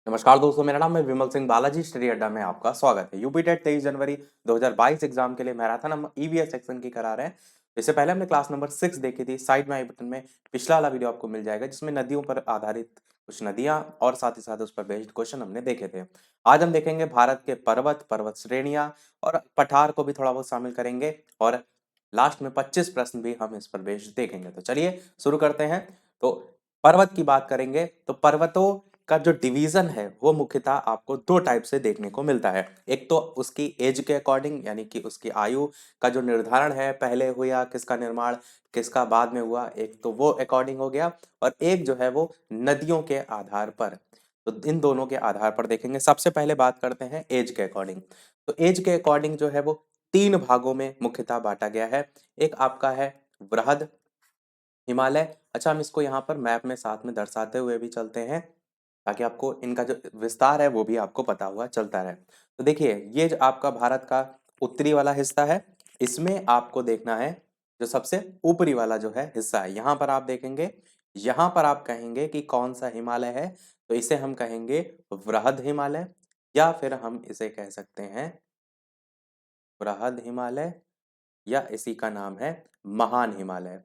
नमस्कार दोस्तों, मेरा नाम है विमल सिंह। बालाजी स्टडी अड्डा में आपका स्वागत है। यूपी टेट 23 जनवरी 2022 एग्जाम के लिए मैराथन हम ईवीएस सेक्शन की करा रहे हैं। इससे पहले हमने क्लास नंबर 6 देखी थी। साइड में आई बटन में पिछला वाला वीडियो आपको मिल जाएगा, जिसमें नदियों पर आधारित कुछ नदियां और साथ ही साथ उस पर बेस्ड क्वेश्चन हमने देखे थे। आज हम देखेंगे भारत के पर्वत, पर्वत श्रेणियां और पठार को भी थोड़ा बहुत शामिल करेंगे, और लास्ट में 25 प्रश्न भी हम इस पर बेस्ड देखेंगे। तो चलिए शुरू करते हैं। तो पर्वत की बात करेंगे तो पर्वतों का जो डिवीजन है वो मुख्यतः आपको दो टाइप से देखने को मिलता है। एक तो उसकी एज के अकॉर्डिंग, यानी कि उसकी आयु का जो निर्धारण है, पहले हुआ किसका निर्माण, किसका बाद में हुआ, एक तो वो अकॉर्डिंग हो गया। और एक जो है वो नदियों के आधार पर। तो इन दोनों के आधार पर देखेंगे। सबसे पहले बात करते हैं एज के अकॉर्डिंग। तो एज के अकॉर्डिंग जो है वो तीन भागों में मुख्यतः बांटा गया है। एक आपका है वृहद हिमालय। अच्छा, हम इसको यहाँ पर मैप में साथ में दर्शाते हुए भी चलते हैं, ताकि आपको इनका जो विस्तार है वो भी आपको पता हुआ चलता रहे। तो देखिए, ये जो आपका भारत का उत्तरी वाला हिस्सा है, इसमें आपको देखना है जो सबसे ऊपरी वाला जो है हिस्सा है। यहाँ पर आप देखेंगे, यहाँ पर आप कहेंगे कि कौन सा हिमालय है, तो इसे हम कहेंगे वृहद हिमालय, या फिर हम इसे कह सकते हैं वृहद हिमालय, या इसी का नाम है महान हिमालय।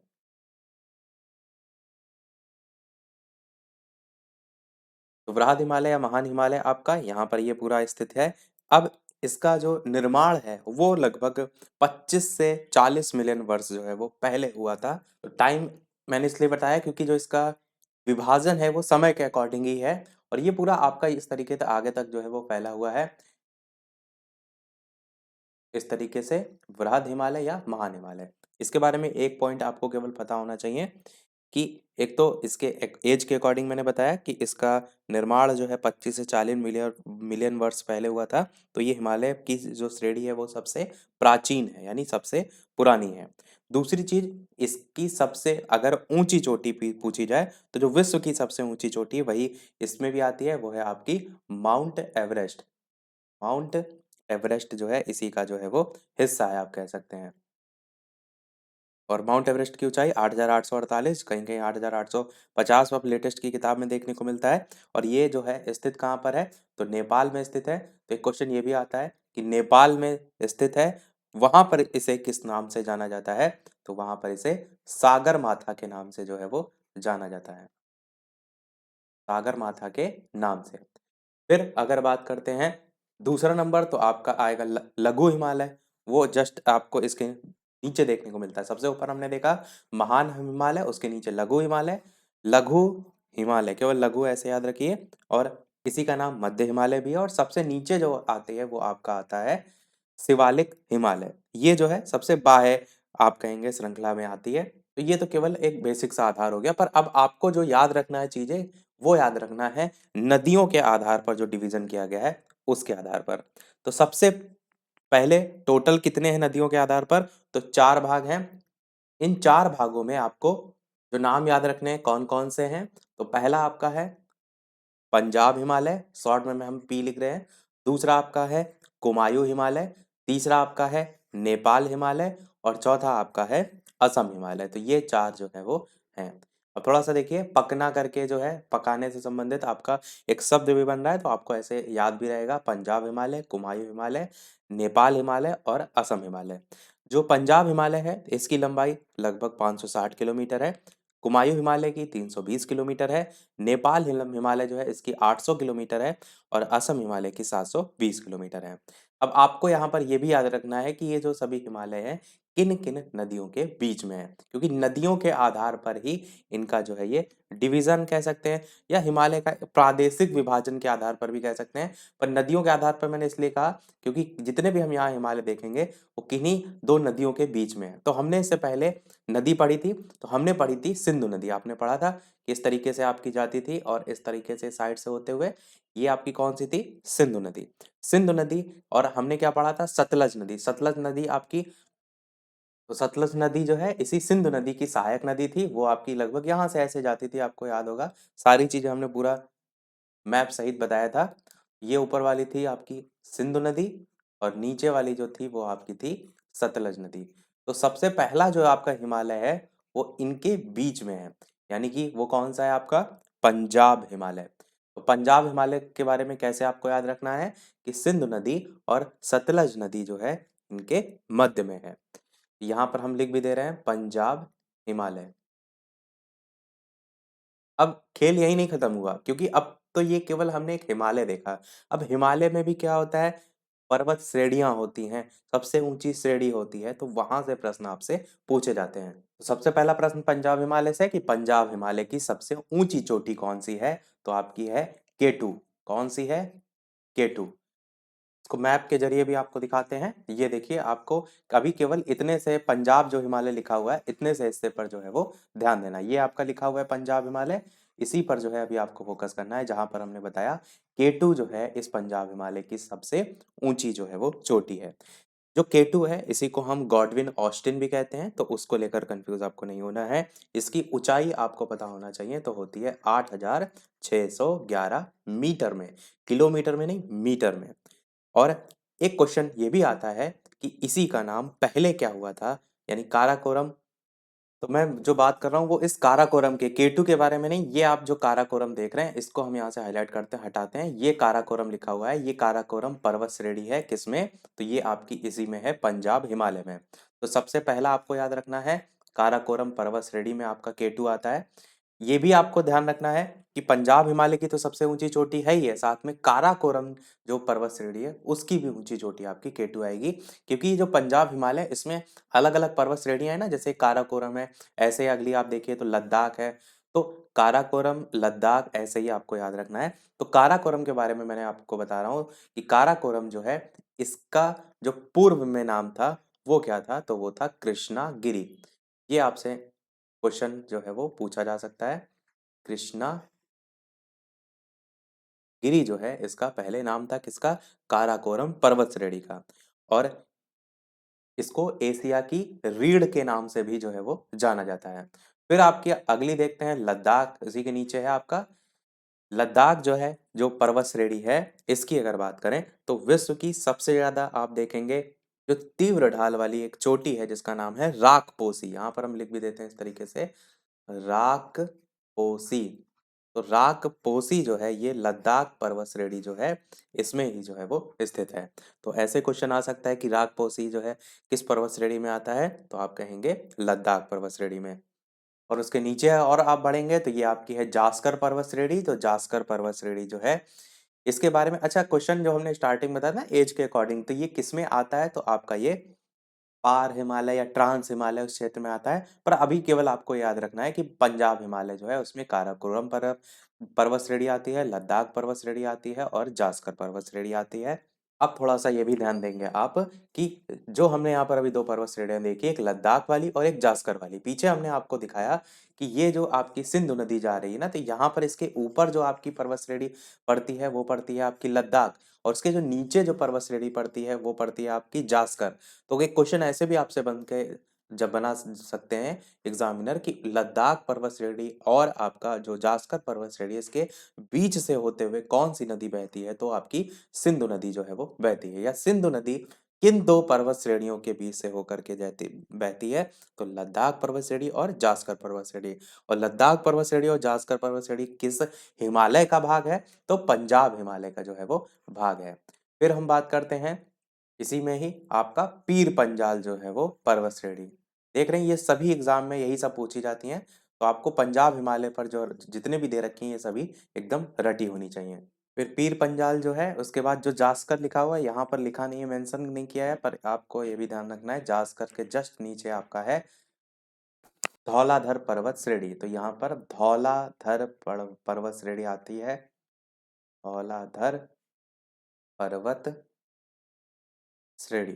तो वृहद हिमालय या महान हिमालय आपका यहाँ पर ये पूरा स्थित है। अब इसका जो निर्माण है वो लगभग 25 से 40 मिलियन वर्ष जो है वो पहले हुआ था। तो टाइम मैंने इसलिए बताया क्योंकि जो इसका विभाजन है वो समय के अकॉर्डिंग ही है, और ये पूरा आपका इस तरीके से आगे तक जो है वो फैला हुआ है, इस तरीके से वृहद हिमालय या महान हिमालय। इसके बारे में एक पॉइंट आपको केवल पता होना चाहिए कि एक तो इसके एज के अकॉर्डिंग मैंने बताया कि इसका निर्माण जो है 25 से 40 मिलियन मिलियन वर्ष पहले हुआ था। तो ये हिमालय की जो श्रेणी है वो सबसे प्राचीन है, यानी सबसे पुरानी है। दूसरी चीज, इसकी सबसे अगर ऊंची चोटी पूछी जाए तो जो विश्व की सबसे ऊंची चोटी है वही इसमें भी आती है, वो है आपकी माउंट एवरेस्ट। माउंट एवरेस्ट जो है इसी का जो है वो हिस्सा है, आप कह सकते हैं। और माउंट एवरेस्ट की ऊंचाई 8,848, कहीं कहीं 8,850 अब लेटेस्ट की किताब में देखने को मिलता है। और ये जो है स्थित कहाँ पर है, तो नेपाल में स्थित है। तो एक क्वेश्चन ये भी आता है कि नेपाल में स्थित है, वहां पर इसे किस नाम से जाना जाता है, तो वहां पर इसे सागर माथा के नाम से जो है वो जाना जाता है, सागर माथा के नाम से। फिर अगर बात करते हैं दूसरा नंबर, तो आपका आएगा लघु हिमालय। वो जस्ट आपको इसके नीचे देखने को मिलता है। सबसे ऊपर हमने देखा महान हिमालय, उसके नीचे लघु हिमालय। लघु हिमालय, केवल लघु ऐसे याद रखिए। और इसी का नाम मध्य हिमालय भी है। और सबसे नीचे जो आती है वो आपका आता है शिवालिक हिमालय। ये जो है सबसे बाह्य आप कहेंगे श्रृंखला में आती है। तो ये तो केवल एक बेसिक सा आधार हो गया, पर अब आपको जो याद रखना है चीजें, वो याद रखना है नदियों के आधार पर जो डिवीजन किया गया है उसके आधार पर। तो सबसे पहले टोटल कितने हैं नदियों के आधार पर, तो चार भाग हैं। इन चार भागों में आपको जो नाम याद रखने हैं कौन कौन से हैं, तो पहला आपका है पंजाब हिमालय, शॉर्ट में हम पी लिख रहे हैं। दूसरा आपका है कुमायूं हिमालय। तीसरा आपका है नेपाल हिमालय। और चौथा आपका है असम हिमालय। तो ये चार जो है वो हैं। अब थोड़ा सा देखिए, पकना करके जो है पकाने से संबंधित आपका एक शब्द भी बन रहा है, तो आपको ऐसे याद भी रहेगा, पंजाब हिमालय, कुमायूं हिमालय, नेपाल हिमालय और असम हिमालय। जो पंजाब हिमालय है इसकी लंबाई लगभग 560 किलोमीटर है। कुमायूं हिमालय की 320 किलोमीटर है। नेपाल हिमालय जो है इसकी 800 किलोमीटर है। और असम हिमालय की 720 किलोमीटर है। अब आपको यहाँ पर यह भी याद रखना है कि ये जो सभी हिमालय हैं किन किन नदियों के बीच में है, क्योंकि नदियों के आधार पर ही इनका जो है ये डिवीजन कह सकते हैं, या हिमालय का प्रादेशिक विभाजन के आधार पर भी कह सकते हैं। पर नदियों के आधार पर मैंने इसलिए कहा क्योंकि जितने भी हम यहाँ हिमालय देखेंगे वो किन्हीं दो नदियों के बीच में है। तो हमने इससे पहले नदी पढ़ी थी, तो हमने पढ़ी थी सिंधु नदी। आपने पढ़ा था कि इस तरीके से आपकी जाती थी और इस तरीके से साइड से होते हुए ये आपकी कौन सी थी, सिंधु नदी। सिंधु नदी। और हमने क्या पढ़ा था, सतलज नदी। सतलज नदी आपकी, तो सतलज नदी जो है इसी सिंधु नदी की सहायक नदी थी। वो आपकी लगभग यहाँ से ऐसे जाती थी, आपको याद होगा। सारी चीजें हमने पूरा मैप सहित बताया था। ये ऊपर वाली थी आपकी सिंधु नदी, और नीचे वाली जो थी वो आपकी थी सतलज नदी। तो सबसे पहला जो आपका हिमालय है वो इनके बीच में है, यानी कि वो कौन सा है आपका पंजाब हिमालय। तो पंजाब हिमालय के बारे में कैसे आपको याद रखना है कि सिंधु नदी और सतलज नदी जो है इनके मध्य में है। यहाँ पर हम लिख भी दे रहे हैं पंजाब हिमालय। अब खेल यही नहीं खत्म हुआ, क्योंकि अब तो ये केवल हमने एक हिमालय देखा। अब हिमालय में भी क्या होता है, पर्वत श्रेणियां होती हैं, सबसे ऊंची श्रेणी होती है, तो वहां से प्रश्न आपसे पूछे जाते हैं। तो सबसे पहला प्रश्न पंजाब हिमालय से कि पंजाब हिमालय की सबसे ऊंची चोटी कौन सी है, तो आपकी है केटू। कौन सी है? केटू। इसको मैप के जरिए भी आपको दिखाते हैं। ये देखिए, आपको अभी केवल इतने से पंजाब जो हिमालय लिखा हुआ है, इतने से हिस्से पर जो है वो ध्यान देना। ये आपका लिखा हुआ है पंजाब हिमालय, इसी पर जो है अभी आपको फोकस करना है, जहां पर हमने बताया केटू जो है इस पंजाब हिमालय की सबसे ऊंची जो है वो चोटी है। जो केटू है इसी को हम गॉडविन ऑस्टिन भी कहते हैं, तो उसको लेकर कंफ्यूज आपको नहीं होना है। इसकी ऊंचाई आपको पता होना चाहिए, तो होती है 8,611 मीटर में, किलोमीटर में नहीं, मीटर में। और एक क्वेश्चन ये भी आता है कि इसी का नाम पहले क्या हुआ था, यानी काराकोरम। तो मैं जो बात कर रहा हूँ वो इस काराकोरम के, केटू के बारे में नहीं। ये आप जो काराकोरम देख रहे हैं इसको हम यहाँ से हाईलाइट करते हैं, हटाते हैं। ये काराकोरम लिखा हुआ है, ये काराकोरम पर्वत श्रेणी है किसमें, तो ये आपकी इसी में है, पंजाब हिमालय में। तो सबसे पहला आपको याद रखना है, काराकोरम पर्वत श्रेणी में आपका केटू आता है। ये भी आपको ध्यान रखना है कि पंजाब हिमालय की तो सबसे ऊंची चोटी है ही है, साथ में काराकोरम जो पर्वत श्रेणी है उसकी भी ऊंची चोटी आपकी केटू आएगी। क्योंकि ये जो पंजाब हिमालय, इसमें अलग अलग पर्वत श्रेणियां है ना, जैसे काराकोरम है, ऐसे ही अगली आप देखिए तो लद्दाख है। तो काराकोरम, लद्दाख, ऐसे ही आपको याद रखना है। तो काराकोरम के बारे में मैंने आपको बता रहा हूँ कि काराकोरम जो है, इसका जो पूर्व में नाम था वो क्या था, तो वो था कृष्णा गिरी। ये आपसे क्वेश्चन जो है वो पूछा जा सकता है। कृष्णा गिरी जो है इसका पहले नाम था किसका, काराकोरम पर्वत श्रेणी का। और इसको एशिया की रीढ़ के नाम से भी जो है वो जाना जाता है। फिर आपकी अगली देखते हैं लद्दाख, इसी के नीचे है आपका। लद्दाख जो है, जो पर्वत श्रेणी है, इसकी अगर बात करें तो विश्व की सबसे ज्यादा आप देखेंगे जो तीव्र ढाल वाली एक चोटी है जिसका नाम है राक पोसी। यहाँ पर हम लिख भी देते हैं इस तरीके से, राक पोसी। तो राक पोसी जो है ये लद्दाख पर्वत श्रेणी जो है इसमें ही जो है वो स्थित है। तो ऐसे क्वेश्चन आ सकता है कि राक पोसी जो है किस पर्वत श्रेणी में आता है, तो आप कहेंगे लद्दाख पर्वत श्रेणी में। और उसके नीचे और आप बढ़ेंगे तो ये आपकी है जास्कर पर्वत श्रेणी। तो जास्कर पर्वत श्रेणी जो है, इसके बारे में अच्छा क्वेश्चन जो हमने स्टार्टिंग में बताया ना एज के अकॉर्डिंग, तो ये किस में आता है, तो आपका ये पार हिमालय या ट्रांस हिमालय उस क्षेत्र में आता है। पर अभी केवल आपको याद रखना है कि पंजाब हिमालय जो है उसमें काराकोरम पर्वत श्रेणी आती है, लद्दाख पर्वत श्रेणी आती है और जास्कर पर्वत श्रेणी आती है। अब थोड़ा सा ये भी ध्यान देंगे आप कि जो हमने यहाँ पर अभी दो पर्वत श्रेणियां देखी, एक लद्दाख वाली और एक जास्कर वाली, पीछे हमने आपको दिखाया कि ये जो आपकी सिंधु नदी जा रही है ना, तो यहाँ पर इसके ऊपर जो आपकी पर्वत श्रेणी पड़ती है वो पड़ती है आपकी लद्दाख, और उसके जो नीचे जो पर्वत श्रेणी पड़ती है वो पड़ती है आपकी जास्कर। तो एक क्वेश्चन ऐसे भी आपसे बन के जब बना सकते हैं एग्जामिनर कि लद्दाख पर्वत श्रेणी और आपका जो जास्कर पर्वत श्रेणी, इसके बीच से होते हुए कौन सी नदी बहती है, तो आपकी सिंधु नदी जो है वो बहती है। या सिंधु नदी किन दो पर्वत श्रेणियों के बीच से होकर के जाती बहती है, तो लद्दाख पर्वत श्रेणी और जास्कर पर्वत श्रेणी। और लद्दाख पर्वत श्रेणी और जास्कर पर्वत श्रेणी किस हिमालय का भाग है, तो पंजाब हिमालय का जो है वो भाग है। फिर हम बात करते हैं इसी में ही आपका पीर पंजाल जो है वो पर्वत श्रेणी। देख रहे हैं ये सभी एग्जाम में यही सब पूछी जाती हैं, तो आपको पंजाब हिमालय पर जो जितने भी दे रखी हैं ये सभी एकदम रटी होनी चाहिए। फिर पीर पंजाल जो है, उसके बाद जो जास्कर लिखा हुआ है, यहाँ पर लिखा नहीं है, मेंशन नहीं किया है, पर आपको ये भी ध्यान रखना है जास्कर के जस्ट नीचे आपका है धौलाधर पर्वत श्रेणी। तो यहाँ पर धौलाधर पर्वत श्रेणी आती है, धौलाधर पर्वत श्रेणी,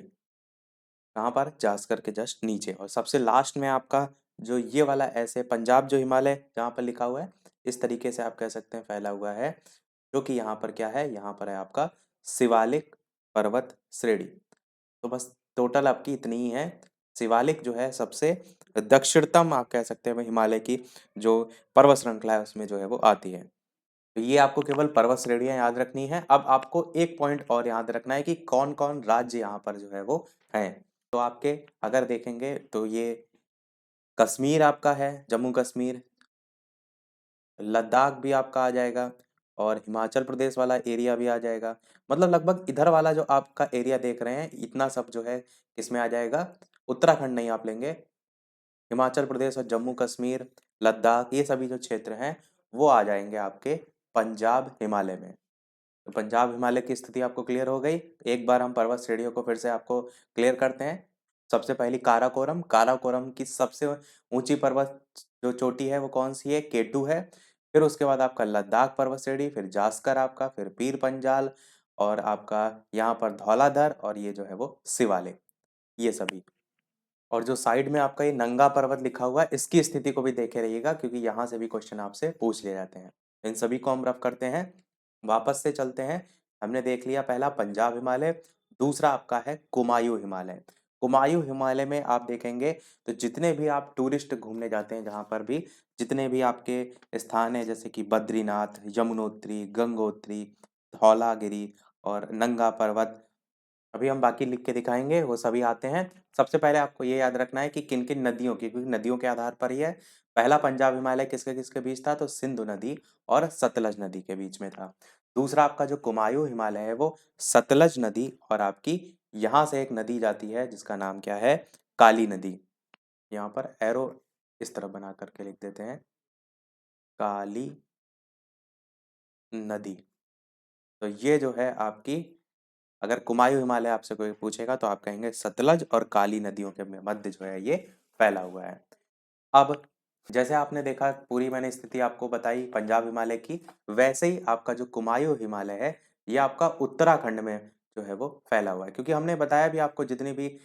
कहाँ पर, जास्कर के जस्ट नीचे। और सबसे लास्ट में आपका जो ये वाला ऐसे पंजाब जो हिमालय जहाँ पर लिखा हुआ है, इस तरीके से आप कह सकते हैं फैला हुआ है, जो कि यहाँ पर क्या है, यहाँ पर है आपका शिवालिक पर्वत श्रेणी। तो बस टोटल आपकी इतनी ही है। शिवालिक जो है सबसे दक्षिणतम आप कह सकते हैं हिमालय की जो पर्वत श्रृंखला है उसमें जो है वो आती है। तो ये आपको केवल पर्वत श्रेणियां याद रखनी है। अब आपको एक पॉइंट और याद रखना है कि कौन कौन राज्य यहाँ पर जो है वो हैं। तो आपके अगर देखेंगे तो ये कश्मीर आपका है, जम्मू कश्मीर, लद्दाख भी आपका आ जाएगा, और हिमाचल प्रदेश वाला एरिया भी आ जाएगा। मतलब लगभग इधर वाला जो आपका एरिया देख रहे हैं, इतना सब जो है इसमें आ जाएगा। उत्तराखंड नहीं आप लेंगे, हिमाचल प्रदेश और जम्मू कश्मीर, लद्दाख, ये सभी जो क्षेत्र हैं वो आ जाएंगे आपके पंजाब हिमालय में। तो पंजाब हिमालय की स्थिति आपको क्लियर हो गई। एक बार हम पर्वत श्रेणियों को फिर से आपको क्लियर करते हैं। सबसे पहली काराकोरम, काराकोरम की सबसे ऊंची पर्वत जो चोटी है वो कौन सी है? केटू है। फिर उसके बाद आपका लद्दाख पर्वत श्रेणी, फिर जास्कर आपका, फिर पीर पंजाल, और आपका यहाँ पर धौलाधर, और ये जो है वो शिवालिक, ये सभी। और जो साइड में आपका ये नंगा पर्वत लिखा हुआ है, इसकी स्थिति को भी देखे रहिएगा, क्योंकि यहाँ से भी क्वेश्चन आपसे पूछ लिए जाते हैं। इन सभी को हम रफ करते हैं, वापस से चलते हैं। हमने देख लिया पहला पंजाब हिमालय, दूसरा आपका है कुमायूं हिमालय। कुमायूं हिमालय में आप देखेंगे तो जितने भी आप टूरिस्ट घूमने जाते हैं, जहाँ पर भी जितने भी आपके स्थान हैं, जैसे कि बद्रीनाथ, यमुनोत्री, गंगोत्री, धौलागिरी और नंगा पर्वत, अभी हम बाकी लिख के दिखाएंगे, वो सभी आते हैं। सबसे पहले आपको ये याद रखना है कि किन किन नदियों की, क्योंकि नदियों के आधार पर ही है। पहला पंजाब हिमालय किसके किसके बीच था? तो सिंधु नदी और सतलज नदी के बीच में था। दूसरा आपका जो कुमायूं हिमालय है वो सतलज नदी और आपकी यहाँ से एक नदी जाती है जिसका नाम क्या है? काली नदी। यहाँ पर एरो इस तरह बना करके लिख देते हैं, काली नदी। तो ये जो है आपकी, अगर कुमायूं हिमालय आपसे कोई पूछेगा तो आप कहेंगे सतलज और काली नदियों के मध्य जो है ये फैला हुआ है। अब जैसे आपने देखा, पूरी मैंने स्थिति आपको बताई पंजाब हिमालय की, वैसे ही आपका जो कुमायूं हिमालय है ये आपका उत्तराखंड में जो है वो फैला हुआ है, क्योंकि हमने बताया भी आपको, जितने भी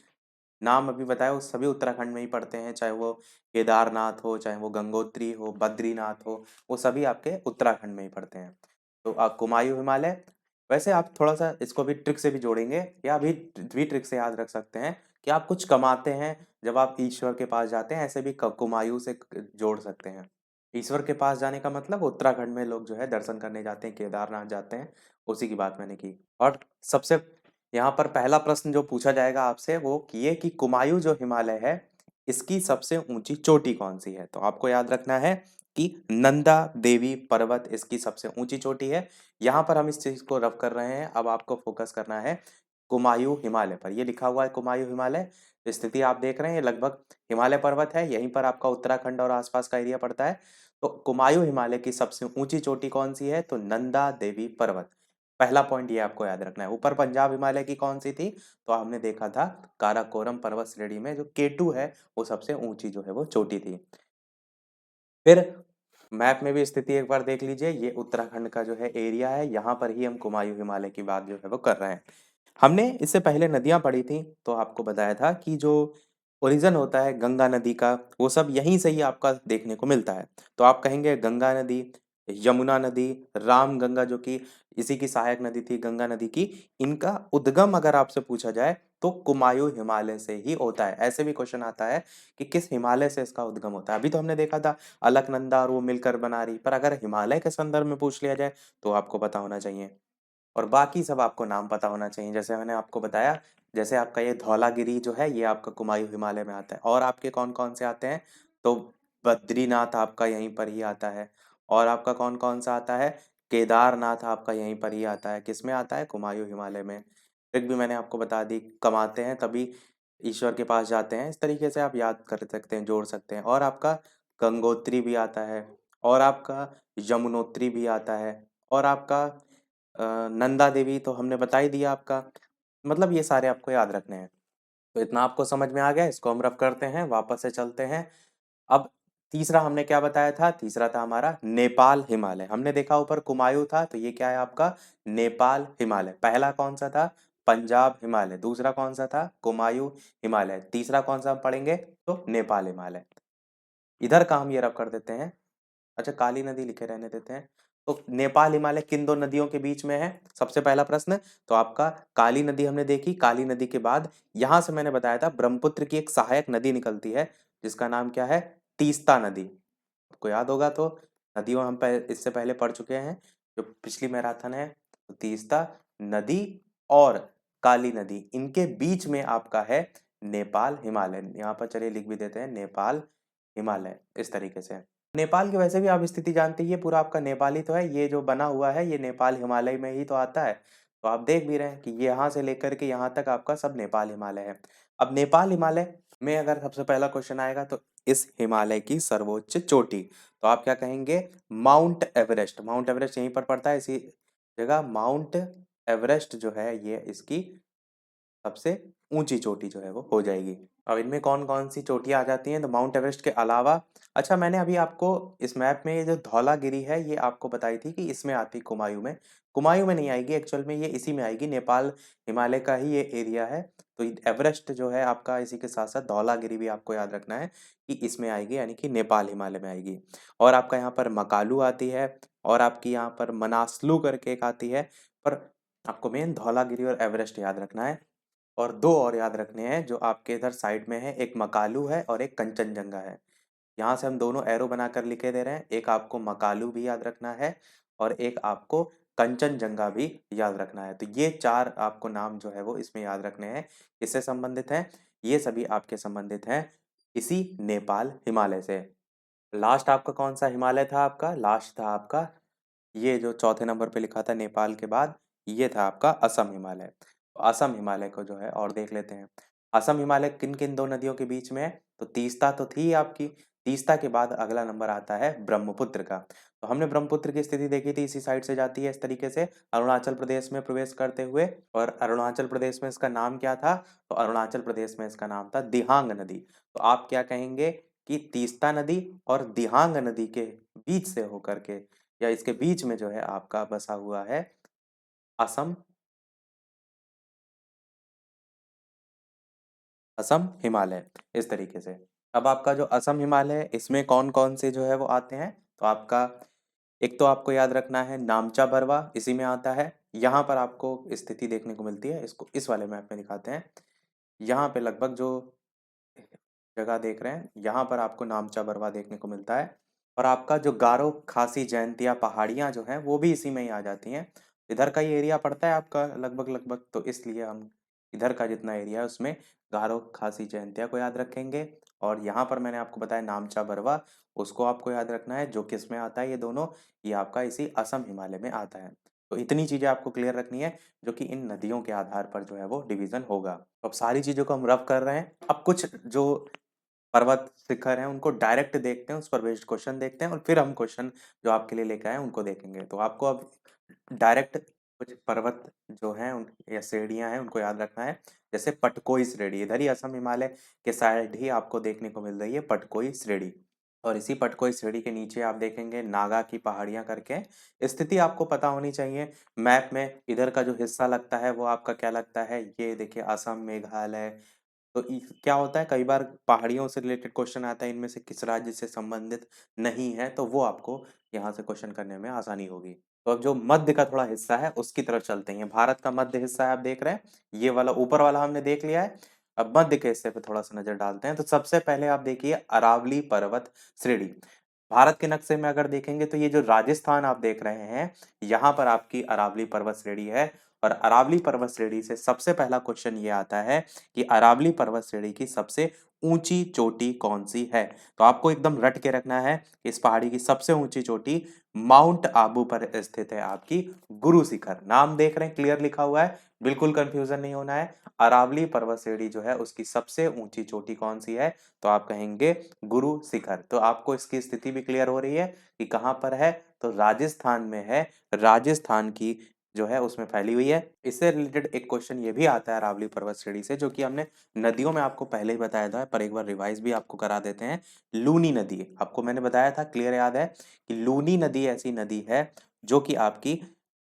नाम अभी बताया वो सभी उत्तराखंड में ही पड़ते हैं, चाहे वो केदारनाथ हो, चाहे वो गंगोत्री हो, बद्रीनाथ हो, वो सभी आपके उत्तराखंड में ही पड़ते हैं। तो आप कुमायूं हिमालय, वैसे आप थोड़ा सा इसको भी ट्रिक से भी जोड़ेंगे, या भी ट्रिक से याद रख सकते हैं कि आप कुछ कमाते हैं जब आप ईश्वर के पास जाते हैं, ऐसे भी कुमायूं से जोड़ सकते हैं। ईश्वर के पास जाने का मतलब उत्तराखंड में लोग जो है दर्शन करने जाते हैं, केदारनाथ जाते हैं, उसी की बात मैंने की। और सबसे यहाँ पर पहला प्रश्न जो पूछा जाएगा आपसे वो ये कि कुमायूं जो हिमालय है इसकी सबसे ऊंची चोटी कौन सी है? तो आपको याद रखना है कि नंदा देवी पर्वत इसकी सबसे ऊंची चोटी है। यहाँ पर हम इस चीज को रफ कर रहे हैं, अब आपको फोकस करना है कुमायूं हिमालय पर। ये लिखा हुआ है कुमायूं हिमालय, स्थिति आप देख रहे हैं, ये लगभग हिमालय पर्वत है, यहीं पर आपका उत्तराखंड और आसपास का एरिया पड़ता है। तो कुमायूं हिमालय की सबसे ऊंची चोटी कौन सी है? तो नंदा देवी पर्वत। पहला पॉइंट ये आपको याद रखना है। ऊपर पंजाब हिमालय की कौन सी थी? तो हमने देखा था काराकोरम पर्वत श्रेणी में जो केटू है वो सबसे ऊंची जो है वो चोटी थी। फिर मैप में भी स्थिति एक बार देख लीजिए, ये उत्तराखंड का जो है एरिया है, यहाँ पर ही हम कुमायूं हिमालय की बात जो है वो कर रहे हैं। हमने इससे पहले नदियां पढ़ी थी, तो आपको बताया था कि जो ओरिजिन होता है गंगा नदी का, वो सब यहीं से ही आपका देखने को मिलता है। तो आप कहेंगे गंगा नदी, यमुना नदी, राम गंगा जो कि इसी की सहायक नदी थी गंगा नदी की, इनका उद्गम अगर आपसे पूछा जाए तो कुमायूं हिमालय से ही होता है। ऐसे भी क्वेश्चन आता है कि किस हिमालय से इसका उद्गम होता है। अभी तो हमने देखा था अलकनंदा और वो मिलकर बना रही, पर अगर हिमालय के संदर्भ में पूछ लिया जाए तो आपको पता होना चाहिए। और बाकी सब आपको नाम पता होना चाहिए, जैसे मैंने आपको बताया, जैसे आपका ये धौलागिरी जो है ये आपका कुमायूं हिमालय में आता है। और आपके कौन कौन से आते हैं? तो बद्रीनाथ आपका यहीं पर ही आता है। और आपका कौन कौन सा आता है? केदारनाथ आपका यहीं पर ही आता है। किस में आता है? कुमायूं हिमालय में। ट्रिक भी मैंने आपको बता दी, कमाते हैं तभी ईश्वर के पास जाते हैं, इस तरीके से आप याद कर सकते हैं, जोड़ सकते हैं। और आपका गंगोत्री भी आता है, और आपका यमुनोत्री भी आता है, और आपका नंदा देवी तो हमने बता ही दिया आपका। मतलब ये सारे आपको याद रखने हैं। तो इतना आपको समझ में आ गया, इसको हम रफ करते हैं, वापस से चलते हैं। अब तीसरा हमने क्या बताया था? तीसरा था हमारा नेपाल हिमालय। हमने देखा ऊपर कुमायूं था, तो ये क्या है आपका? नेपाल हिमालय। पहला कौन सा था? पंजाब हिमालय। दूसरा कौन सा था? कुमायूं हिमालय। तीसरा कौन सा हम पढ़ेंगे? तो नेपाल हिमालय। इधर का हम ये रफ कर देते हैं। अच्छा, काली नदी लिखे रहने देते हैं। तो नेपाल हिमालय किन दो नदियों के बीच में है? सबसे पहला प्रश्न, तो आपका काली नदी हमने देखी, काली नदी के बाद यहां से मैंने बताया था ब्रह्मपुत्र की एक सहायक नदी निकलती है जिसका नाम क्या है? तीस्ता नदी। आपको याद होगा तो, नदियों हम इससे पहले पढ़ चुके हैं, जो पिछली मैराथन है। तो तीस्ता नदी और काली नदी, इनके बीच में आपका है नेपाल हिमालय। यहाँ पर चलिए लिख भी देते हैं नेपाल हिमालय, इस तरीके से। नेपाल की वैसे भी आप स्थिति जानते ही है, पूरा आपका नेपाल ही तो है, ये जो बना हुआ है ये नेपाल हिमालय में ही तो आता है। तो आप देख भी रहे हैं कि यहाँ से लेकर के यहाँ तक आपका सब नेपाल हिमालय है। अब नेपाल हिमालय में अगर सबसे पहला क्वेश्चन आएगा तो इस हिमालय की सर्वोच्च चोटी, तो आप क्या कहेंगे? Mount Everest. माउंट एवरेस्ट यहीं पर पड़ता है इसी जगह। माउंट एवरेस्ट जो है ये इसकी सबसे ऊंची चोटी जो है वो हो जाएगी। अब इनमें कौन कौन सी चोटियां आ जाती हैं? तो माउंट एवरेस्ट के अलावा, अच्छा मैंने अभी आपको इस मैप में ये जो धौलागिरी है ये आपको बताई थी कि इसमें आती कुमायूं में। कुमायूं में नहीं आएगी, एक्चुअल में ये इसी में आएगी, नेपाल हिमालय का ही ये एरिया है। तो एवरेस्ट जो है आपका इसी के साथ साथ धौलागिरी भी आपको याद रखना है कि इसमें आएगी, यानी कि नेपाल हिमालय में आएगी। और आपका यहाँ पर मकालू आती है, और आपकी यहाँ पर मनासलू करके एक आती है। पर आपको मेन धौलागिरी और एवरेस्ट याद रखना है। और दो और याद रखने हैं जो आपके इधर साइड में है, एक मकालू है और एक कंचनजंगा है। यहाँ से हम दोनों एरो बनाकर लिखे दे रहे हैं, एक आपको मकालू भी याद रखना है और एक आपको कंचनजंगा भी याद रखना है। तो ये चार आपको नाम जो है वो इसमें याद रखने हैं। किससे संबंधित हैं? ये सभी आपके संबंधित हैं इसी नेपाल हिमालय से। लास्ट आपका कौन सा हिमालय था? आपका लास्ट था आपका ये जो चौथे नंबर पे लिखा था नेपाल के बाद, ये था आपका असम हिमालय। तो असम हिमालय को जो है और देख लेते हैं। असम हिमालय किन किन दो नदियों के बीच में है? तो तीस्ता तो थी आपकी, तीस्ता के बाद अगला नंबर आता है ब्रह्मपुत्र का। तो हमने ब्रह्मपुत्र की स्थिति देखी थी, इसी साइड से जाती है इस तरीके से अरुणाचल प्रदेश में प्रवेश करते हुए। और अरुणाचल प्रदेश में इसका नाम क्या था? तो अरुणाचल प्रदेश में इसका नाम था दिहांग नदी। तो आप क्या कहेंगे कि तीस्ता नदी और दिहांग नदी के बीच से होकर के, या इसके बीच में जो है आपका बसा हुआ है असम, असम हिमालय, इस तरीके से। अब आपका जो असम हिमालय है इसमें कौन कौन से जो है वो आते हैं? तो आपका एक तो आपको याद रखना है नामचा बरवा, इसी में आता है। यहाँ पर आपको स्थिति देखने को मिलती है, इसको इस वाले मैप में दिखाते हैं। यहाँ पे लगभग जो जगह देख रहे हैं यहाँ पर आपको नामचा बरवा देखने को मिलता है। और आपका जो गारो खासी जयंतिया पहाड़ियाँ जो हैं वो भी इसी में ही आ जाती हैं। इधर का ही एरिया पड़ता है आपका लगभग लगभग, तो इसलिए हम इधर का जितना एरिया है उसमें गारो खासी जयंतिया को याद रखेंगे। और यहाँ पर मैंने आपको बताया नामचा बरवा, उसको आपको याद रखना है, जो किस में आता है ये दोनों, ये आपका इसी असम हिमालय में आता है। तो इतनी चीजें आपको क्लियर रखनी है जो कि इन नदियों के आधार पर जो है वो डिवीजन होगा। तो अब सारी चीजों को हम रफ कर रहे हैं, अब कुछ जो पर्वत शिखर हैं उनको डायरेक्ट देखते हैं, उस पर बेस्ड क्वेश्चन देखते हैं, और फिर हम क्वेश्चन जो आपके लिए लेके आए हैं उनको देखेंगे। तो आपको अब डायरेक्ट कुछ पर्वत जो हैं उन या श्रेणियां हैं उनको याद रखना है। जैसे पटकोई श्रेणी, इधर ही असम हिमालय के साइड ही आपको देखने को मिल रही है पटकोई श्रेणी। और इसी पटकोई श्रेणी के नीचे आप देखेंगे नागा की पहाड़ियां करके। स्थिति आपको पता होनी चाहिए मैप में, इधर का जो हिस्सा लगता है वो आपका क्या लगता है? ये देखिए असम, मेघालय। तो क्या होता है कई बार पहाड़ियों से रिलेटेड क्वेश्चन आता है, इनमें से किस राज्य से संबंधित नहीं है, तो वो आपको यहाँ से क्वेश्चन करने में आसानी होगी। तो अब जो मध्य का थोड़ा हिस्सा है उसकी तरफ चलते हैं। भारत का मध्य हिस्सा है, आप देख रहे हैं ये वाला ऊपर वाला हमने देख लिया है। अब मध्य के हिस्से पे थोड़ा सा नजर डालते हैं। तो सबसे पहले आप देखिए अरावली पर्वत श्रेणी। भारत के नक्शे में अगर देखेंगे तो ये जो राजस्थान आप देख रहे हैं, यहाँ पर आपकी अरावली पर्वत श्रेणी है। और अरावली पर्वत श्रेणी से सबसे पहला क्वेश्चन ये आता है कि अरावली पर्वत श्रेणी की सबसे ऊंची चोटी कौन सी है? तो आपको एकदम रट के रखना है, इस पहाड़ी की सबसे ऊंची चोटी माउंट आबू पर स्थित है आपकी गुरु शिखर। नाम देख रहे हैं क्लियर लिखा हुआ है, बिल्कुल कंफ्यूजन नहीं होना है। अरावली पर्वत श्रेणी जो है उसकी सबसे ऊंची चोटी कौन सी है? तो आप कहेंगे गुरु शिखर। तो आपको इसकी स्थिति भी क्लियर हो रही है कि कहाँ पर है, तो राजस्थान में है। राजस्थान की जो है उसमें फैली हुई है। इससे रिलेटेड एक क्वेश्चन ये भी आता है अरावली पर्वत श्रेणी से, जो कि हमने नदियों में आपको पहले ही बताया था, पर एक बार रिवाइज भी आपको करा देते हैं। लूनी नदी आपको मैंने बताया था, क्लियर याद है कि लूनी नदी ऐसी नदी है जो कि आपकी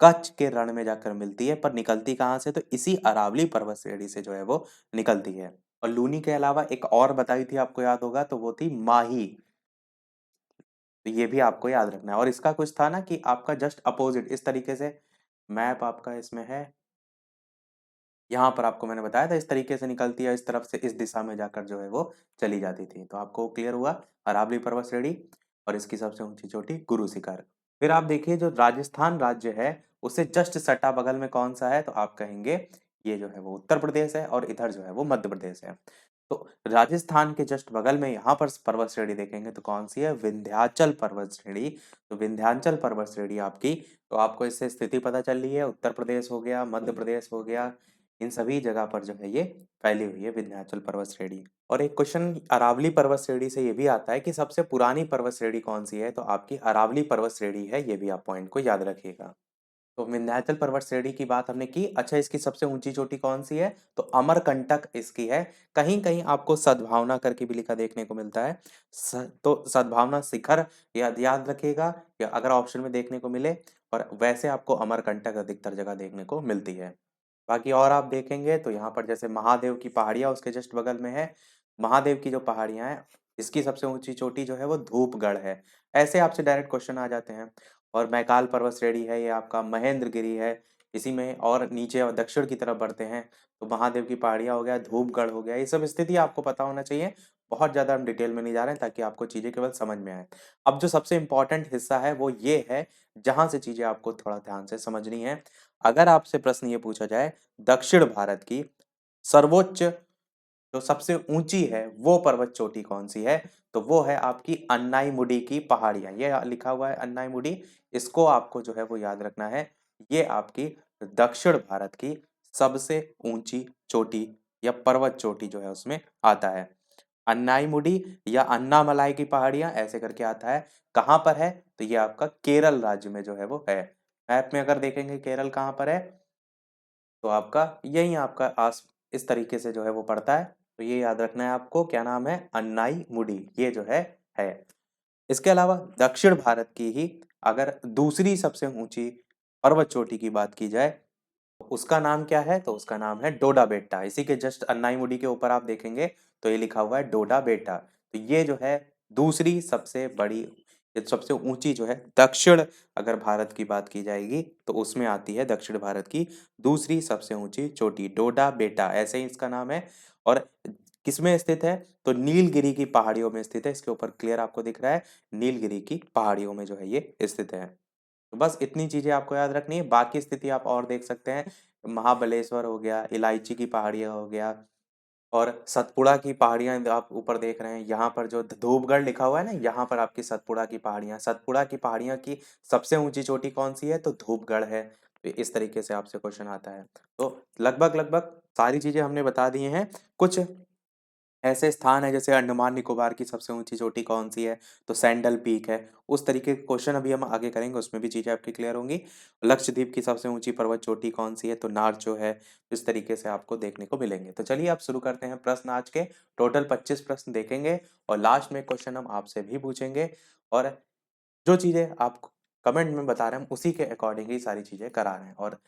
कच्छ के रण में जाकर मिलती है, पर निकलती कहाँ से? तो इसी अरावली पर्वत श्रेणी से जो है वो निकलती है। और लूनी के अलावा एक और बताई थी आपको याद होगा, तो वो थी माही। तो ये भी आपको याद रखना है। और इसका कुछ था ना कि आपका जस्ट अपोजिट इस तरीके से मैप आपका इसमें है, यहाँ पर आपको मैंने बताया था इस तरीके से निकलती है, इस तरफ से इस दिशा में जाकर जो है वो चली जाती थी। तो आपको क्लियर हुआ अरावली पर्वत श्रेणी और इसकी सबसे ऊंची चोटी गुरु शिखर। फिर आप देखिए जो राजस्थान राज्य है उससे जस्ट सटा बगल में कौन सा है? तो आप कहेंगे ये जो है वो उत्तर प्रदेश है, और इधर जो है वो मध्य प्रदेश है। तो राजस्थान के जस्ट बगल में यहाँ पर पर्वत श्रेणी देखेंगे तो कौन सी है, विंध्याचल पर्वत श्रेणी। तो विंध्याचल पर्वत श्रेणी आपकी, तो आपको इससे स्थिति पता चल रही है, उत्तर प्रदेश हो गया, मध्य प्रदेश हो गया, इन सभी जगह पर जो है ये फैली हुई है विंध्याचल पर्वत श्रेणी। और एक क्वेश्चन अरावली पर्वत श्रेणी से ये भी आता है कि सबसे पुरानी पर्वत श्रेणी कौन सी है, तो आपकी अरावली पर्वत श्रेणी है, ये भी आप पॉइंट को याद रखिएगा। तो विंध्याचल पर्वत श्रेणी की बात हमने की। अच्छा, इसकी सबसे ऊंची चोटी कौन सी है, तो अमरकंटक इसकी है। कहीं कहीं आपको सद्भावना करके भी लिखा देखने को मिलता है। तो सद्भावना शिखर याद याद रखिएगा, या अगर ऑप्शन में देखने को मिले, और वैसे आपको अमरकंटक अधिकतर जगह देखने को मिलती है। बाकी और आप देखेंगे तो यहाँ पर जैसे महादेव की पहाड़ियाँ उसके जस्ट बगल में है। महादेव की जो पहाड़ियाँ हैं, इसकी सबसे ऊंची चोटी जो है वो धूपगढ़ है। ऐसे आपसे डायरेक्ट क्वेश्चन आ जाते हैं। और मैकाल पर्वत श्रेणी है, ये आपका महेंद्रगिरी है। इसी में और नीचे और दक्षिण की तरफ बढ़ते हैं तो महादेव की पहाड़ियाँ हो गया, धूपगढ़ हो गया, ये सब स्थिति आपको पता होना चाहिए। बहुत ज़्यादा हम डिटेल में नहीं जा रहे हैं ताकि आपको चीज़ें केवल समझ में आए। अब जो सबसे इम्पोर्टेंट हिस्सा है वो ये है, जहाँ से चीज़ें आपको थोड़ा ध्यान से समझनी है। अगर आपसे प्रश्न ये पूछा जाए दक्षिण भारत की सर्वोच्च जो सबसे ऊंची है वो पर्वत चोटी कौन सी है, तो वो है आपकी अन्नाईमुडी की पहाड़ियां। ये लिखा हुआ है अन्नाईमुडी, इसको आपको जो है वो याद रखना है। ये आपकी दक्षिण भारत की सबसे ऊंची चोटी या पर्वत चोटी जो है उसमें आता है। अन्नाईमुडी या अन्नामलाई की पहाड़ियां ऐसे करके आता है। कहाँ पर है, तो ये आपका केरल राज्य में जो है वो है। मैप में अगर देखेंगे केरल कहाँ पर है, तो आपका यही आपका आस इस तरीके से जो है वो पड़ता है। तो ये याद रखना है आपको, क्या नाम है, अन्नाई मुडी, ये जो है। इसके अलावा दक्षिण भारत की ही अगर दूसरी सबसे ऊंची पर्वत चोटी की बात की जाए, उसका नाम क्या है, तो उसका नाम है डोडा बेट्टा। इसी के जस्ट अन्नाईमुडी के ऊपर आप देखेंगे तो ये लिखा हुआ है डोडा बेट्टा। तो ये जो है दूसरी सबसे बड़ी, ये सबसे ऊंची जो है दक्षिण, अगर भारत की बात की जाएगी तो उसमें आती है दक्षिण भारत की दूसरी सबसे ऊंची चोटी डोडा बेट्टा, ऐसे ही इसका नाम है। और किसमें स्थित है, तो नीलगिरी की पहाड़ियों में स्थित है। इसके ऊपर क्लियर आपको दिख रहा है, नीलगिरी की पहाड़ियों में जो है ये स्थित है। तो बस इतनी चीजें आपको याद रखनी है, बाकी स्थिति आप और देख सकते हैं। महाबलेश्वर हो गया, इलायची की पहाड़ियां हो गया, और सतपुड़ा की पहाड़ियां आप ऊपर देख रहे हैं। यहाँ पर जो धूपगढ़ लिखा हुआ है ना, यहाँ पर आपकी सतपुड़ा की पहाड़ियां, सतपुड़ा की पहाड़ियां की सबसे ऊंची चोटी कौन सी है, तो धूपगढ़ है। तो इस तरीके से आपसे क्वेश्चन आता है। तो लगभग लगभग सारी चीजें हमने बता दी हैं। कुछ ऐसे स्थान है जैसे अंडमान निकोबार की सबसे ऊंची चोटी कौन सी है, तो सैंडल पीक है। उस तरीके के क्वेश्चन अभी हम आगे करेंगे, उसमें भी चीजें आपकी क्लियर होंगी। लक्षद्वीप की सबसे ऊंची पर्वत चोटी कौन सी है, तो नारचो है। इस तरीके से आपको देखने को मिलेंगे। तो चलिए आप शुरू करते हैं प्रश्न आज के। टोटल 25 प्रश्न देखेंगे और लास्ट में क्वेश्चन हम आपसे भी पूछेंगे। और जो चीजें आप कमेंट में बता रहे हैं हम उसी के अकॉर्डिंग ही सारी चीजें करा रहे हैं। और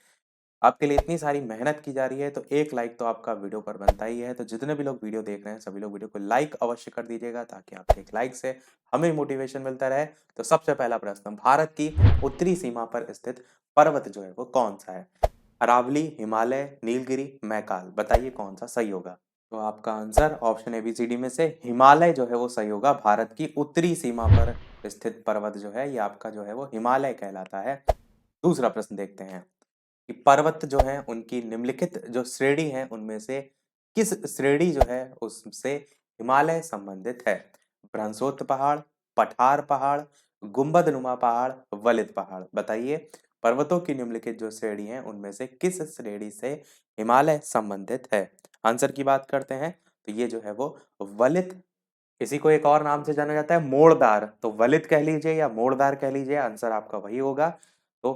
आपके लिए इतनी सारी मेहनत की जा रही है तो एक लाइक तो आपका वीडियो पर बनता ही है। तो जितने भी लोग वीडियो देख रहे हैं सभी लोग वीडियो को लाइक अवश्य कर दीजिएगा, ताकि आपके एक लाइक से हमें मोटिवेशन मिलता रहे। तो सबसे पहला प्रश्न, भारत की उत्तरी सीमा पर स्थित पर्वत जो है वो कौन सा है, अरावली, हिमालय, नीलगिरी, मैकाल, बताइए कौन सा सही होगा। तो आपका आंसर ऑप्शन एबीसीडी में से हिमालय जो है वो सही होगा। भारत की उत्तरी सीमा पर स्थित पर्वत जो है ये आपका जो है वो हिमालय कहलाता है। दूसरा प्रश्न देखते हैं कि पर्वत जो है उनकी निम्नलिखित जो श्रेणी है उनमें से किस श्रेणी जो है उससे हिमालय संबंधित है, बृहस्पति पहाड़, पठार पहाड़, गुंबदनुमा पहाड़, वलित पहाड़, बताइए पर्वतों की निम्नलिखित जो श्रेणी है उनमें से किस श्रेणी से हिमालय संबंधित है। आंसर की बात करते हैं तो ये जो है वो वलित, इसी को एक और नाम से जाना जाता है मोड़दार। तो वलित कह लीजिए या मोड़दार कह लीजिए, आंसर आपका वही होगा। तो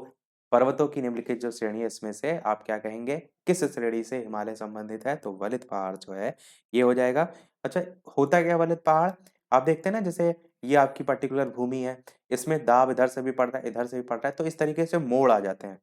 पर्वतों की निम्नलिखित जो श्रेणी है इसमें से आप क्या कहेंगे, किस श्रेणी से हिमालय संबंधित है, तो वलित पहाड़ जो है ये हो जाएगा। अच्छा, होता क्या है वलित पहाड़, आप देखते हैं ना, जैसे ये आपकी पर्टिकुलर भूमि है, इसमें दाब इधर से भी पड़ रहा है इधर से भी पड़ रहा है, तो इस तरीके से मोड़ आ जाते हैं।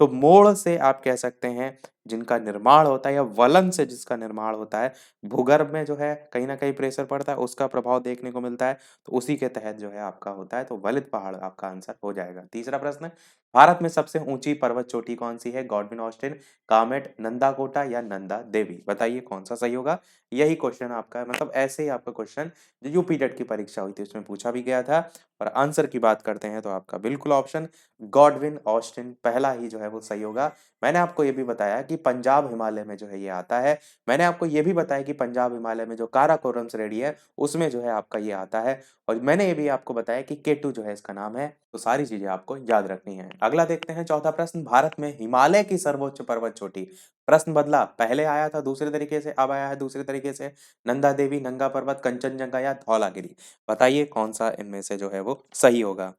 तो मोड़ से आप कह सकते हैं जिनका निर्माण होता है, या वलन से जिसका निर्माण होता है, भूगर्भ में जो है कहीं ना कहीं प्रेशर पड़ता है, उसका प्रभाव देखने को मिलता है। तो उसी के तहत जो है आपका होता है। तो वलित पहाड़ आपका आंसर हो जाएगा। तीसरा प्रश्न, भारत में सबसे ऊंची पर्वत चोटी कौन सी है, गॉडविन ऑस्टिन, कामेट, नंदा कोटा या नंदा देवी, बताइए कौन सा सही होगा। यही क्वेश्चन आपका है, मतलब ऐसे ही आपका क्वेश्चन जो यूपी टेट की परीक्षा हुई थी उसमें पूछा भी गया था। और आंसर की बात करते हैं तो आपका बिल्कुल ऑप्शन गॉडविन ऑस्टिन पहला ही जो है वो सही होगा। मैंने आपको ये भी बताया कि पंजाब हिमालय में जो है ये आता है। मैंने आपको ये भी बताया कि पंजाब हिमालय में जो काराकोरम श्रेणी है उसमें जो है आपका ये आता है। और मैंने ये भी आपको बताया कि केटू जो है इसका नाम है। तो सारी चीजें आपको याद रखनी है। अगला देखते हैं चौथा प्रश्न, भारत में हिमालय की सर्वोच्च पर्वत चोटी। प्रश्न बदला, पहले आया था दूसरे तरीके से, अब आया है दूसरे तरीके से। नंदा देवी, नंगा पर्वत, कंचनजंगा या धौलागिरी। बताइए कौन सा इनमें से जो है वो सही होगा।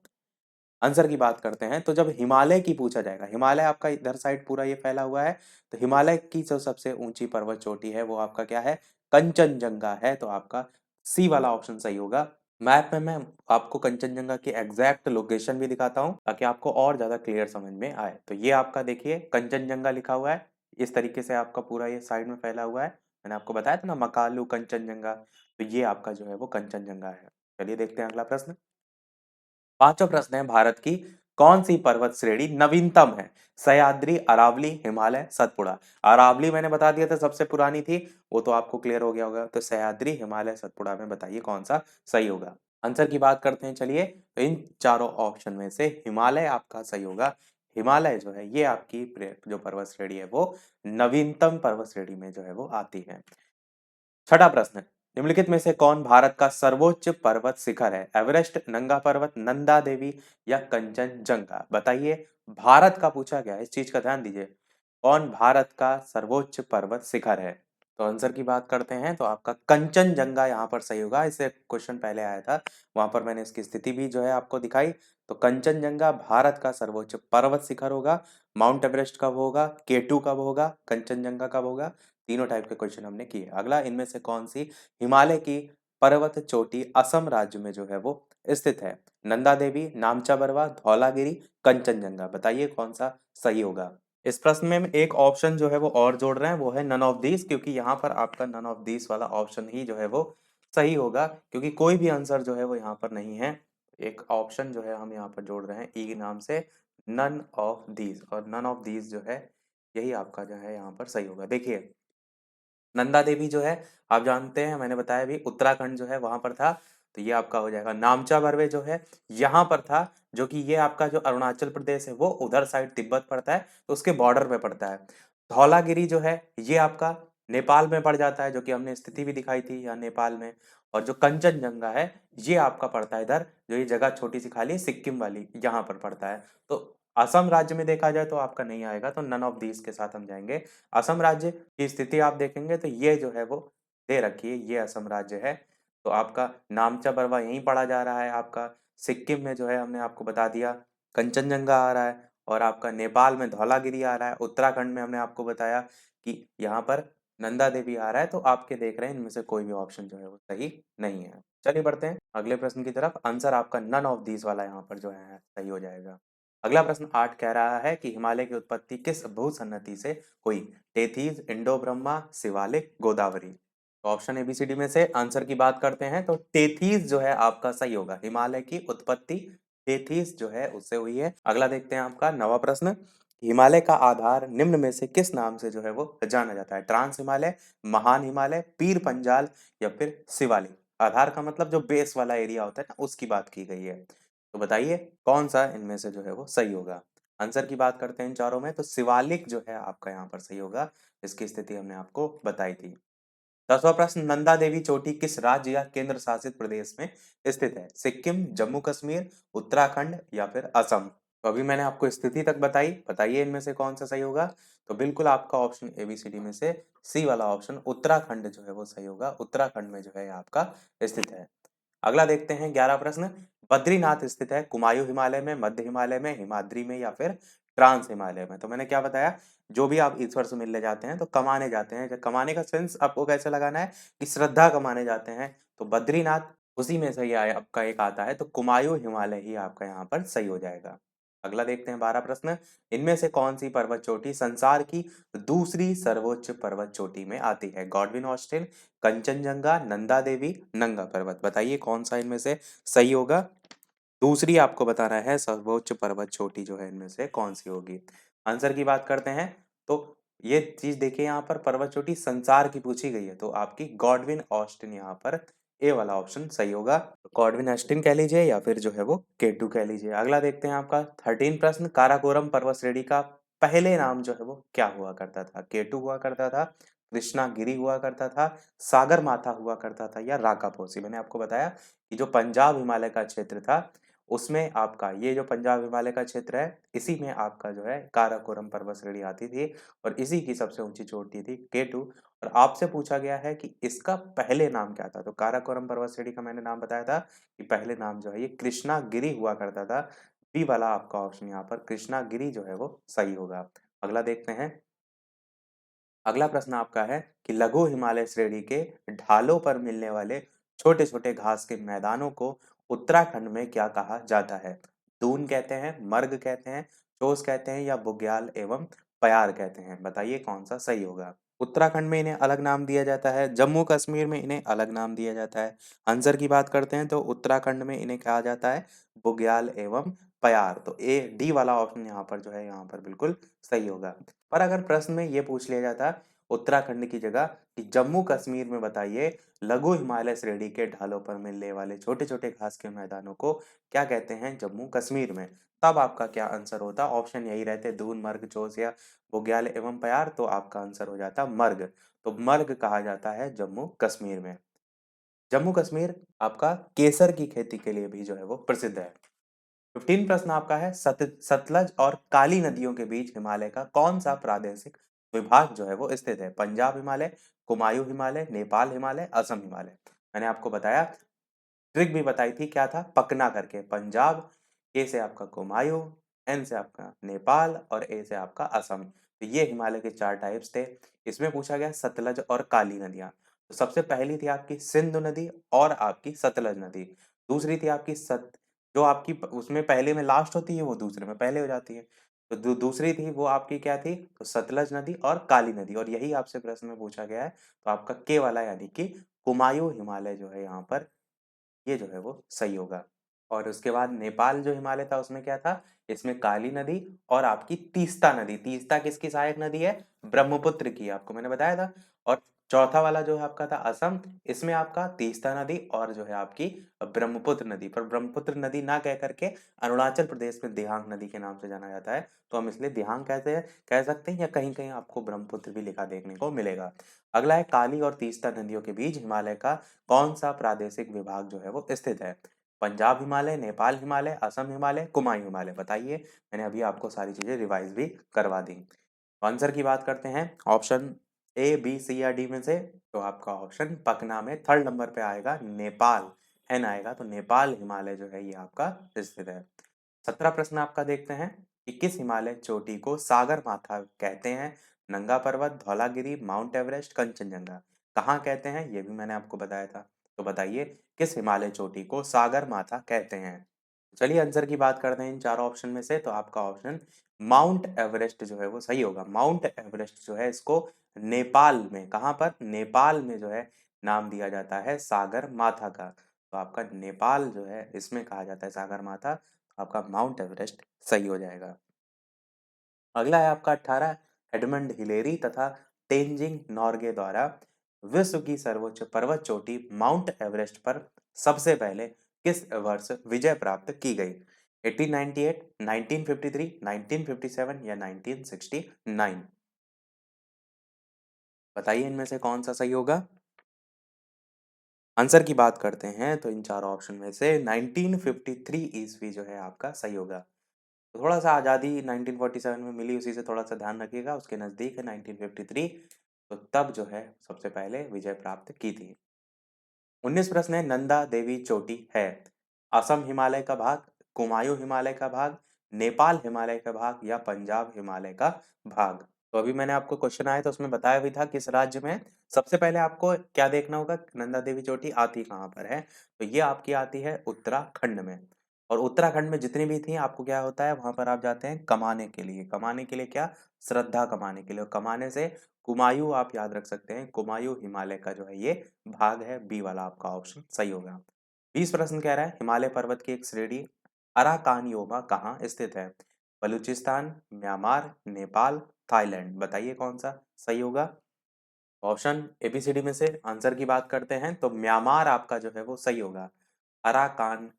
आंसर की बात करते हैं तो जब हिमालय की पूछा जाएगा, हिमालय आपका इधर साइड पूरा ये फैला हुआ है, तो हिमालय की जो सबसे ऊंची पर्वत चोटी है वो आपका क्या है, कंचनजंगा है। तो आपका सी वाला ऑप्शन सही होगा। मैप में मैं आपको कंचनजंगा की एग्जैक्ट लोकेशन भी दिखाता हूँ ताकि आपको और ज्यादा क्लियर समझ में आए। तो ये आपका देखिए कंचनजंगा लिखा हुआ है, इस तरीके से आपका पूरा ये साइड में फैला हुआ है। मैंने आपको बताया था ना मकालू कंचनजंगा, तो ये आपका जो है वो कंचनजंगा है। चलिए देखते हैं अगला प्रश्न। पांचवा प्रश्न है, भारत की कौन सी पर्वत श्रेणी नवीनतम है। सह्याद्री, अरावली, हिमालय, सतपुड़ा। अरावली मैंने बता दिया था सबसे पुरानी थी, वो तो आपको क्लियर हो गया होगा। तो सह्याद्री, हिमालय, सतपुड़ा में बताइए कौन सा सही होगा। आंसर की बात करते हैं चलिए, तो इन चारों ऑप्शन में से हिमालय आपका सही होगा। हिमालय जो है ये आपकी जो पर्वत श्रेणी है वो नवीनतम पर्वत श्रेणी में जो है वो आती है। छठा प्रश्न, निम्नलिखित में से कौन भारत का सर्वोच्च पर्वत शिखर है। एवरेस्ट, नंगा पर्वत, नंदा देवी या कंचनजंगा। बताइए, भारत का पूछा गया है, इस चीज का ध्यान दीजिए। कौन भारत का सर्वोच्च पर्वत शिखर है। तो आंसर की बात करते हैं तो आपका कंचनजंगा यहाँ पर सही होगा। इससे क्वेश्चन पहले आया था, वहां पर मैंने इसकी स्थिति भी जो है आपको दिखाई। तो कंचनजंगा भारत का सर्वोच्च पर्वत शिखर होगा। माउंट एवरेस्ट कब होगा, केटू कब होगा, कंचनजंगा कब होगा, तीनों टाइप के क्वेश्चन हमने किए। अगला, इनमें से कौन सी हिमालय की पर्वत चोटी असम राज्य में जो है वो स्थित है। नंदा देवी, नामचा बरवा, धौलागिरी, कंचनजंगा। बताइए कौन सा सही होगा। इस प्रश्न में हम एक ऑप्शन जो है वो और जोड़ रहे हैं, वो है नन ऑफ दीज, क्योंकि यहाँ पर आपका नन ऑफ दीज वाला ऑप्शन ही जो है वो सही होगा, क्योंकि कोई भी आंसर जो है वो यहाँ पर नहीं है। एक ऑप्शन जो है हम यहाँ पर जोड़ रहे हैं ई के नाम से, नन ऑफ दीज, और नन ऑफ दीज जो है यही आपका जो है यहाँ पर सही होगा। देखिए, नंदा देवी जो है आप जानते हैं, मैंने बताया भी उत्तराखंड जो है वहां पर था। तो ये आपका हो जाएगा। नामचा बरवे जो है यहाँ पर था, जो कि ये आपका जो अरुणाचल प्रदेश है वो उधर साइड तिब्बत पड़ता है, तो उसके बॉर्डर पे पड़ता है। धौलागिरी जो है ये आपका नेपाल में पड़ जाता है, जो कि हमने स्थिति भी दिखाई थी यहाँ नेपाल में। और जो कंचनजंगा है ये आपका पड़ता है इधर, जो ये जगह छोटी सी खाली है सिक्किम वाली, यहाँ पर पड़ता है। तो असम राज्य में देखा जाए तो आपका नहीं आएगा, तो नन ऑफ दीज के साथ हम जाएंगे। असम राज्य की स्थिति आप देखेंगे तो ये जो है वो दे रखी है, ये असम राज्य है। तो आपका नामचा बरवा यहीं पढ़ा जा रहा है। आपका सिक्किम में जो है हमने आपको बता दिया कंचनजंगा आ रहा है, और आपका नेपाल में धौलागिरी आ रहा है। उत्तराखंड में हमने आपको बताया कि यहाँ पर नंदा देवी आ रहा है। तो आपके देख रहे हैं इनमें से कोई भी ऑप्शन जो है वो सही नहीं है। चलिए बढ़ते हैं अगले प्रश्न की तरफ। आंसर आपका नन ऑफ दीज वाला यहाँ पर जो है सही हो जाएगा। अगला प्रश्न 8 कह रहा है कि हिमालय की उत्पत्ति किस भूसन्नति से हुई। टेथीज, इंडो ब्रह्मा, शिवालिक, गोदावरी। तो ऑप्शन एबीसीडी में से आंसर की बात करते हैं तो टेथीज जो है आपका सही होगा। हिमालय की उत्पत्ति टेथीज जो है उससे हुई है। अगला देखते हैं आपका नवा प्रश्न, हिमालय का आधार निम्न में से किस नाम से जो है वो जाना जाता है। ट्रांस हिमालय, महान हिमालय, पीर पंजाल या फिर शिवालिक। आधार का मतलब जो बेस वाला एरिया होता है ना, उसकी बात की गई है। तो बताइए कौन सा इनमें से जो है वो सही होगा। आंसर की बात करते हैं इन चारों में, तो शिवालिक जो है आपका यहाँ पर सही होगा। इसकी स्थिति हमने आपको बताई थी। 10वां प्रश्न, नंदा देवी चोटी किस राज्य या केंद्र शासित प्रदेश में स्थित है। सिक्किम, जम्मू कश्मीर, उत्तराखंड या फिर असम। तो अभी मैंने आपको स्थिति तक बताई, बताइए इनमें से कौन सा सही होगा। तो बिल्कुल आपका ऑप्शन एबीसीडी में से सी वाला ऑप्शन उत्तराखंड जो है वो सही होगा। उत्तराखंड में जो है आपका स्थित है। अगला देखते हैं 11 प्रश्न, बद्रीनाथ स्थित है कुमायूं हिमालय में, मध्य हिमालय में, हिमाद्री में या फिर ट्रांस हिमालय में। तो मैंने क्या बताया, जो भी आप ईश्वर से मिलने जाते हैं तो कमाने जाते हैं, कमाने का सेंस आपको कैसे लगाना है कि श्रद्धा कमाने जाते हैं। तो बद्रीनाथ उसी में से ही आपका एक आता है, तो कुमायूं हिमालय ही आपका यहाँ पर सही हो जाएगा। अगला देखते हैं 12 प्रश्न, इनमें से कौन सी पर्वत चोटी संसार की दूसरी सर्वोच्च पर्वत चोटी में आती है। गॉडविन ऑस्टिन, कंचनजंगा, नंदा देवी, नंगा पर्वत। बताइए कौन सा इनमें से सही होगा। दूसरी आपको बताना है सर्वोच्च पर्वत चोटी जो है इनमें से कौन सी होगी। आंसर की बात करते हैं तो ये चीज देखिए, यहाँ पर पर्वत चोटी संसार की पूछी गई है, तो आपकी गॉडविन ऑस्टिन यहाँ पर ए वाला ऑप्शन सही होगा। कॉडविन एस्टिन कह लीजिए या फिर जो है वो केटू कह लीजिए। अगला देखते हैं आपका 13 प्रश्न, काराकोरम पर्वत श्रेणी का पहले नाम जो है वो क्या हुआ करता था? केटू हुआ करता था, कृष्णा गिरी हुआ करता था, सागर माथा हुआ करता था या राकापोसी? मैंने आपको बताया कि जो पंजाब हिमालय का क्षेत्र था उसमें आपका ये जो पंजाब हिमालय का क्षेत्र है इसी में आपका जो है काराकोरम पर्वत श्रेणी आती थी और इसी की सबसे ऊंची चोटी थी केटू। और आपसे पूछा गया है कि इसका पहले नाम क्या था, तो काराकोरम पर्वत श्रेणी का मैंने नाम बताया था कि पहले नाम जो है ये कृष्णा गिरी हुआ करता था। बी वाला आपका ऑप्शन यहाँ पर कृष्णा गिरी जो है वो सही होगा। अगला देखते हैं। अगला प्रश्न आपका है कि लघु हिमालय श्रेणी के ढालों पर मिलने वाले छोटे छोटे घास के मैदानों को उत्तराखंड में क्या कहा जाता है? दून कहते हैं, मर्ग कहते हैं, चोस कहते हैं या बुग्याल एवं पयार कहते हैं? बताइए कौन सा सही होगा। उत्तराखंड में इन्हें अलग नाम दिया जाता है, जम्मू कश्मीर में इन्हें अलग नाम दिया जाता है। आंसर की बात करते हैं तो उत्तराखंड में इन्हें कहा जाता है बुग्याल एवं पयार। तो ए डी वाला ऑप्शन यहाँ पर जो है यहाँ पर बिल्कुल सही होगा। पर अगर प्रश्न में ये पूछ लिया जाता उत्तराखंड की जगह कि जम्मू कश्मीर में बताइए लघु हिमालय श्रेणी के ढालों पर मिलने वाले छोटे छोटे घास के मैदानों को क्या कहते हैं जम्मू कश्मीर में, तब आपका क्या आंसर होता? ऑप्शन यही रहते दून, मर्ग, चोस या बुग्याल एवं पयार, तो आपका आंसर हो जाता मर्ग। तो मर्ग कहा जाता है जम्मू कश्मीर में। जम्मू कश्मीर आपका केसर की खेती के लिए भी जो है वो प्रसिद्ध है। 15 प्रश्न आपका है सतलज और काली नदियों के बीच हिमालय का कौन सा प्रादेशिक विभाग जो है वो स्थित है? पंजाब हिमालय, कुमायूं हिमालय, नेपाल हिमालय, असम हिमालय? मैंने आपको बताया, ट्रिक भी बताई थी, क्या था? पकना करके। पंजाब, ए से आपका कुमायूं, एन से आपका नेपाल और ए से आपका असम। तो ये हिमालय के चार टाइप्स थे। इसमें पूछा गया सतलज और काली नदियां। तो सबसे पहली थी आपकी सिंधु नदी और आपकी सतलज नदी। दूसरी थी आपकी जो आपकी उसमें पहले में लास्ट होती है वो दूसरे में पहले हो जाती है। तो दूसरी थी वो आपकी क्या थी? तो सतलज नदी और काली नदी। और यही आपसे प्रश्न में पूछा गया है। तो आपका के वाला यानी कि कुमायूं हिमालय जो है यहाँ पर ये जो है वो सही होगा। और उसके बाद नेपाल जो हिमालय था उसमें क्या था? इसमें काली नदी और आपकी तीस्ता नदी। तीस्ता किसकी सहायक नदी है? ब्रह्मपुत्र की, आपको मैंने बताया था। और चौथा वाला जो है आपका था असम, इसमें आपका तीस्ता नदी और जो है आपकी ब्रह्मपुत्र नदी। पर ब्रह्मपुत्र नदी ना कह करके अरुणाचल प्रदेश में दिहांग नदी के नाम से जाना जाता है, तो हम इसलिए दिहांग कहते हैं, कह सकते हैं, या कहीं कहीं आपको ब्रह्मपुत्र भी लिखा देखने को मिलेगा। अगला है काली और तीस्ता नदियों के बीच हिमालय का कौन सा प्रादेशिक विभाग जो है वो स्थित है? पंजाब हिमालय, नेपाल हिमालय, असम हिमालय, कुमायूं हिमालय? बताइए। मैंने अभी आपको सारी चीजें रिवाइज भी करवा दी। आंसर की बात करते हैं ऑप्शन ए, बी, सी या डी में से, तो आपका ऑप्शन पकना में थर्ड नंबर पे आएगा, नेपाल। एन आएगा, तो नेपाल हिमालय जो है ये आपका स्थित है। 17 प्रश्न आपका देखते हैं कि किस हिमालय चोटी को सागर माथा कहते हैं? नंगा पर्वत, धौलागिरी, माउंट एवरेस्ट, कंचनजंगा? कहाँ कहते हैं ये भी मैंने आपको बताया था। तो बताइए किस हिमालय चोटी को सागर माथा कहते हैं? चलिए आंसर की बात करते हैं इन चारों ऑप्शन में से। तो आपका ऑप्शन माउंट एवरेस्ट जो है वो सही होगा। माउंट एवरेस्ट जो है इसको नेपाल में, कहाँ पर? नेपाल में जो है नाम दिया जाता है सागर माथा का। तो आपका नेपाल जो है इसमें कहा जाता है सागर माथा। आपका माउंट एवरेस्ट सही हो जाएगा। अगला है आपका 18, एडमंड हिलेरी तथा तेंजिंग नॉर्गे द्वारा विश्व की सर्वोच्च पर्वत चोटी माउंट एवरेस्ट पर सबसे पहले किस वर्ष विजय प्राप्त की गई? 1898, 1953, 1957 या 1969? बताइए इनमें से कौन सा सही होगा। आंसर की बात करते हैं तो इन चारों ऑप्शन में से 1953 ईस्वी जो है आपका सही होगा। तो थोड़ा सा आज़ादी 1947 में मिली, उसी से थोड़ा सा ध्यान रखिएगा, उसके नज़दीक है 1953। तो तब जो है सबसे पहले विजय प्राप्त की थी। 19 प्रश्न है, नंदा देवी चोटी है असम हिमालय का भाग, कुमायूं हिमालय का भाग, नेपाल हिमालय का भाग या पंजाब हिमालय का भाग? तो अभी मैंने आपको क्वेश्चन आया तो उसमें बताया भी था किस राज्य में। सबसे पहले आपको क्या देखना होगा, नंदा देवी चोटी आती कहाँ पर है? तो ये आपकी आती है उत्तराखंड में। और उत्तराखंड में जितनी भी थी आपको क्या होता है, वहां पर आप जाते हैं कमाने के लिए। कमाने के लिए क्या? श्रद्धा कमाने के लिए। और कमाने से कुमायूं आप याद रख सकते हैं, कुमायूं हिमालय का जो है ये भाग है। बी वाला आपका ऑप्शन सही होगा। 20 प्रश्न कह रहा है हिमालय पर्वत की एक श्रेणी अराकानयोमा कहाँ स्थित है? Balochistan, Myanmar, Nepal, Thailand? बताइए कौन सा सही होगा। ऑप्शन एबीसीडी में से आंसर की बात करते हैं तो म्यांमार आपका जो है वो सही होगा। अराकान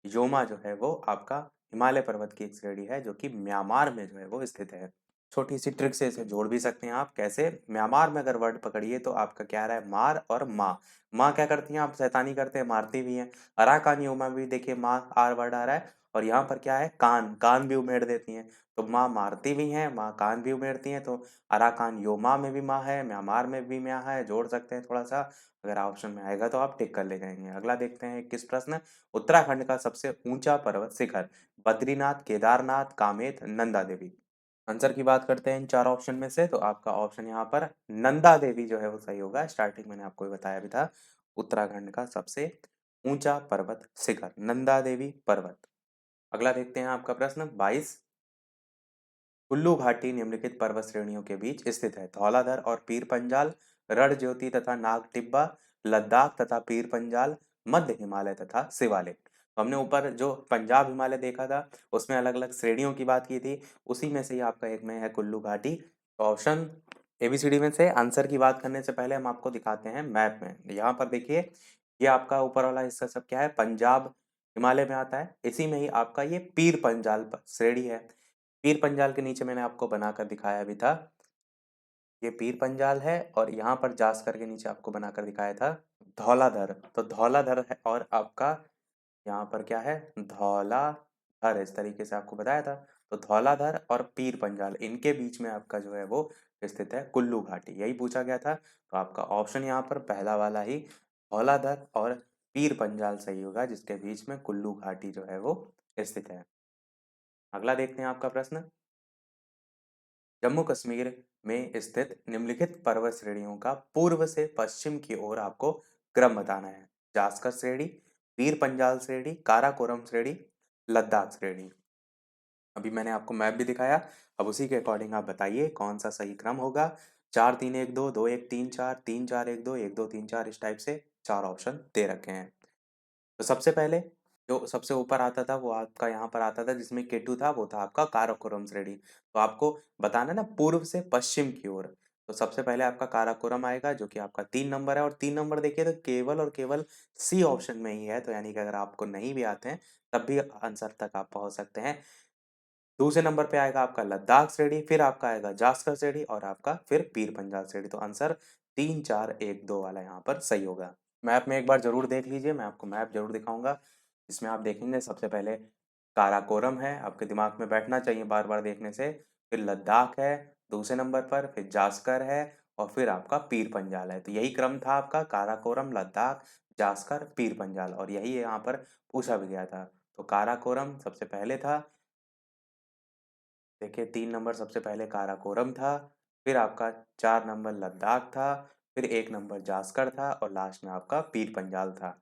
योमा जो है वो आपका हिमालय पर्वत की एक श्रेणी है जो कि म्यांमार में जो है वो स्थित है। छोटी सी ट्रिक से इसे जोड़ भी सकते हैं आप। कैसे? म्यांमार में अगर वर्ड पकड़िए तो आपका क्या आ रहा है, मार और माँ। माँ क्या करती हैं, आप शैतानी करते हैं, मारती भी हैं। अराकान योमा भी देखिए माँ आर वर्ड आ रहा है, और यहाँ पर क्या है, कान, कान भी उमेड़ देती हैं। तो माँ मारती भी हैं, माँ कान भी उमेड़ती हैं, तो अराकान योमा में भी माँ है, म्यांमार में भी म्याँ है, जोड़ सकते हैं थोड़ा सा। अगर ऑप्शन में आएगा तो आप टिक कर ले जाएंगे। अगला देखते हैं किस प्रश्न। उत्तराखंड का सबसे ऊंचा पर्वत शिखर, बद्रीनाथ, केदारनाथ, कामेत, नंदा देवी। आंसर की बात करते हैं इन चार ऑप्शन में से, तो आपका ऑप्शन यहाँ पर नंदा देवी जो है वो सही होगा। स्टार्टिंग मैंने आपको बताया भी था, उत्तराखंड का सबसे ऊंचा पर्वत शिखर नंदा देवी पर्वत। अगला देखते हैं आपका प्रश्न 22। कुल्लू घाटी निम्नलिखित पर्वत श्रेणियों के बीच स्थित है, धौलाधर और पीर पंजाल, रण ज्योति तथा नाग टिब्बा, लद्दाख तथा पीर पंजाल, मध्य हिमालय तथा शिवालिक। तो हमने ऊपर जो पंजाब हिमालय देखा था उसमें अलग अलग श्रेणियों की बात की थी, उसी में से ही आपका एक में है कुल्लू घाटी। तो ऑप्शन एबीसीडी में से आंसर की बात करने से पहले हम आपको दिखाते हैं मैप में। यहाँ पर देखिए, ये आपका ऊपर वाला हिस्सा सब क्या है, पंजाब हिमालय में आता है। इसी में ही आपका ये पीर पंजाल श्रेणी है। पीर पंजाल के नीचे मैंने आपको बनाकर दिखाया भी था, ये पीर पंजाल है, और यहाँ पर जासकर के नीचे आपको बनाकर दिखाया था धौलाधर। तो धौलाधर है, और आपका यहाँ पर क्या है, धौलाधर, इस तरीके से आपको बताया था। तो धौलाधर और पीर पंजाल, इनके बीच में आपका जो है वो स्थित है कुल्लू घाटी, यही पूछा गया था। तो आपका ऑप्शन यहाँ पर पहला वाला ही धौलाधर और पीर पंजाल सही होगा, जिसके बीच में कुल्लू घाटी जो है वो स्थित है। अगला देखते हैं आपका प्रश्न। जम्मू कश्मीर में स्थित निम्नलिखित पर्वत श्रेणियों का पूर्व से पश्चिम की ओर आपको क्रम बताना है। जास्कर श्रेणी, पीर पंजाल श्रेणी, काराकोरम श्रेणी, लद्दाख श्रेणी। अभी मैंने आपको मैप भी दिखाया, अब उसी के अकॉर्डिंग आप बताइए कौन सा सही क्रम होगा। 4-3-1-2, 2-1-3-4, 3-4-1-2, 1-2-3-4, इस टाइप से चार ऑप्शन दे रखे हैं। तो सबसे पहले जो सबसे ऊपर आता था वो आपका यहाँ पर आता था, जिसमें केटू था, वो था आपका काराकोरम श्रेणी। तो आपको बताना ना पूर्व से पश्चिम की ओर। तो सबसे पहले आपका काराकोरम आएगा जो कि आपका 3 नंबर है, और 3 नंबर देखिए तो केवल और केवल सी ऑप्शन में ही है। तो यानी कि अगर आपको नहीं भी आते हैं तब भी आंसर तक आप पहुंच सकते हैं। दूसरे नंबर पे आएगा आपका लद्दाख श्रेणी, फिर आपका आएगा जास्कर श्रेणी, और आपका फिर पीर पंजाल श्रेणी। तो आंसर 3-4-1-2 वाला यहाँ पर सही होगा। मैप में एक बार जरूर देख लीजिए, मैं आपको मैप जरूर दिखाऊंगा। इसमें आप देखेंगे सबसे पहले काराकोरम है, आपके दिमाग में बैठना चाहिए बार बार देखने से। फिर लद्दाख है दूसरे नंबर पर, फिर जास्कर है, और फिर आपका पीर पंजाल है। तो यही क्रम था आपका, काराकोरम, लद्दाख, जास्कर, पीर पंजाल, और यही यहाँ पर पूछा भी गया था। तो काराकोरम सबसे पहले था, देखिए 3 नंबर सबसे पहले काराकोरम था, फिर आपका 4 नंबर लद्दाख था, फिर 1 नंबर जास्कर था, और लास्ट में आपका पीर पंजाल था।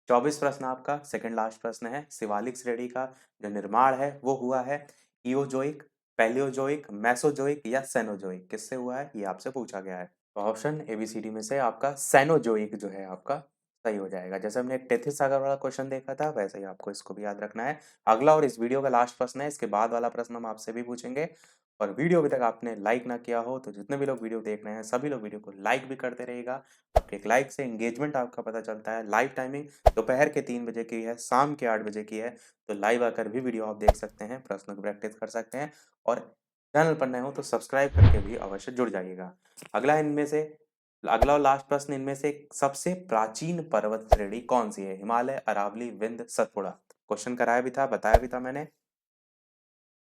24 प्रश्न आपका सेकंड लास्ट प्रश्न है। शिवालिक श्रेणी का जो निर्माण है वो हुआ है इओजोइक, पैलियोजोइक, मेसोजोइक या सेनोजोइक, किससे हुआ है ये आपसे पूछा गया है। तो ऑप्शन एबीसीडी में से आपका सेनोजोइक जो है आपका सही हो जाएगा। जैसे हमने एक टेथिस सागर वाला क्वेश्चन देखा था, वैसे ही आपको इसको भी याद रखना है। अगला और इस वीडियो का लास्ट प्रश्न है, इसके बाद वाला प्रश्न हम आपसे भी पूछेंगे। और वीडियो अभी तक आपने लाइक ना किया हो तो जितने भी लोग वीडियो देख रहे हैं सभी लोग वीडियो को लाइक भी करते रहिएगा। आपके एक लाइक से एंगेजमेंट आपका पता चलता है। लाइव टाइमिंग दोपहर के 3 बजे की है, शाम के 8 बजे की है। तो लाइव आकर भी वीडियो आप देख सकते हैं, प्रश्नों की प्रैक्टिस कर सकते हैं, और चैनल पर नए हो तो सब्सक्राइब करके भी अवश्य जुड़ जाइएगा। अगला इनमें से अगला और लास्ट प्रश्न, इनमें से सबसे प्राचीन पर्वत श्रेणी कौन सी है? हिमालय, अरावली, विंध्य, सतपुड़ा। क्वेश्चन कराया भी था, बताया भी था मैंने,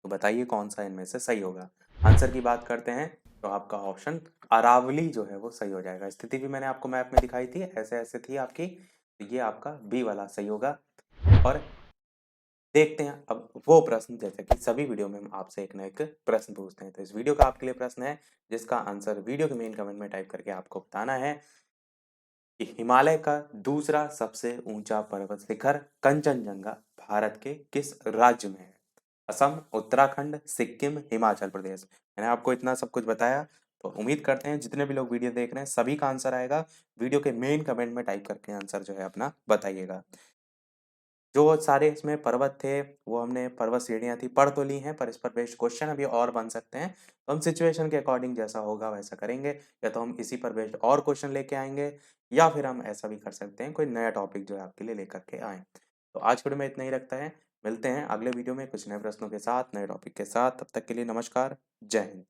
तो बताइए कौन सा इनमें से सही होगा। आंसर की बात करते हैं तो आपका ऑप्शन अरावली जो है वो सही हो जाएगा। स्थिति भी मैंने आपको मैप में दिखाई थी, ऐसे ऐसे थी आपकी, तो ये आपका बी वाला सही होगा। और देखते हैं अब वो प्रश्न, जैसे कि सभी वीडियो में हम आपसे एक ना एक प्रश्न पूछते हैं। तो इस वीडियो का आपके लिए प्रश्न है, जिसका आंसर वीडियो के मेन कमेंट में टाइप करके आपको बताना है कि हिमालय का दूसरा सबसे ऊंचा पर्वत शिखर कंचनजंगा भारत के किस राज्य में है? असम, उत्तराखंड, सिक्किम, हिमाचल प्रदेश। मैंने आपको इतना सब कुछ बताया, तो उम्मीद करते हैं जितने भी लोग वीडियो देख रहे हैं सभी का आंसर आएगा। वीडियो के मेन कमेंट में टाइप करके आंसर जो है अपना बताइएगा। जो सारे इसमें पर्वत थे, वो हमने पर्वत श्रेणियाँ थी, पढ़ तो ली हैं, पर इस पर बेस्ड क्वेश्चन अभी और बन सकते हैं। तो हम सिचुएशन के अकॉर्डिंग जैसा होगा वैसा करेंगे, या तो हम इसी पर बेस्ड और क्वेश्चन लेके आएँगे, या फिर हम ऐसा भी कर सकते हैं, कोई नया टॉपिक जो है आपके लिए लेकर के आएँ। तो आज के वीडियो में इतना ही रखते हैं, मिलते हैं अगले वीडियो में कुछ नए प्रश्नों के साथ, नए टॉपिक के साथ, तब तक के लिए नमस्कार, जय हिंद।